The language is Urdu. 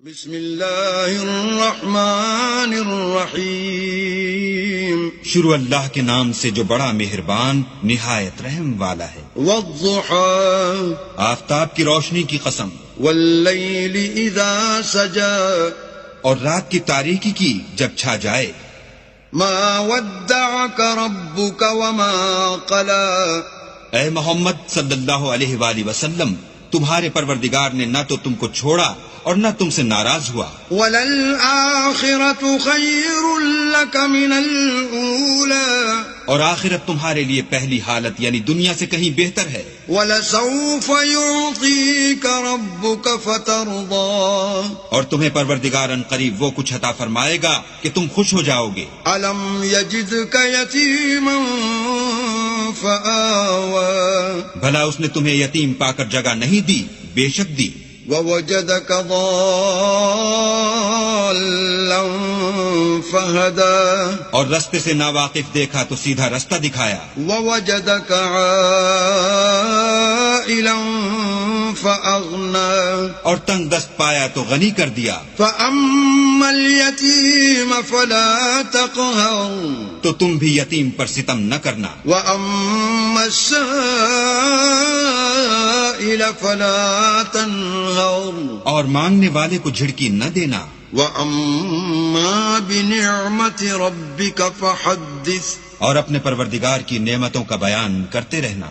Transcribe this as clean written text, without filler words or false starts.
بسم اللہ الرحمن الرحیم، شروع اللہ کے نام سے جو بڑا مہربان نہایت رحم والا ہے۔ والضحى آفتاب کی روشنی کی قسم، واللیل اذا سجا اور رات کی تاریکی کی جب چھا جائے۔ ما ودعك ربك وما قلى، اے محمد صلی اللہ علیہ وآلہ وسلم، تمہارے پروردگار نے نہ تو تم کو چھوڑا اور نہ تم سے ناراض ہوا۔ وَلَلْآخِرَةُ خَيْرٌ لَكَ مِنَ الْأُولَى، اور آخرت تمہارے لیے پہلی حالت یعنی دنیا سے کہیں بہتر ہے۔ وَلَسَوْفَ يُعْطِيكَ رَبُّكَ فَتَرْضَىٰ، اور تمہیں پروردگار ان قریب وہ کچھ عطا فرمائے گا کہ تم خوش ہو جاؤ گے۔ أَلَمْ يَجِدْكَ يَتِيمًا فَآوَىٰ، بھلا اس نے تمہیں یتیم پا کر جگہ نہیں دی؟ بے شک دی۔ وَوَجَدَكَ ضَالًّا فَهَدَىٰ، اور رستے سے ناواقف دیکھا تو سیدھا رستہ دکھایا۔ وَوَجَدَكَ عَائِلًا فَأَغْنَىٰ، اور تنگ دست پایا تو غنی کر دیا۔ فَأَمَّا الْيَتِيمَ فَلَا تَقْهَرْ، تو تم بھی یتیم پر ستم نہ کرنا۔ وَأَمَّا السَّائِلَ فَلَا تَنْهَرْ، اور مانگنے والے کو جھڑکی نہ دینا۔ وَأَمَّا بِنِعْمَةِ رَبِّكَ فَحَدِّثْ، اور اپنے پروردگار کی نعمتوں کا بیان کرتے رہنا۔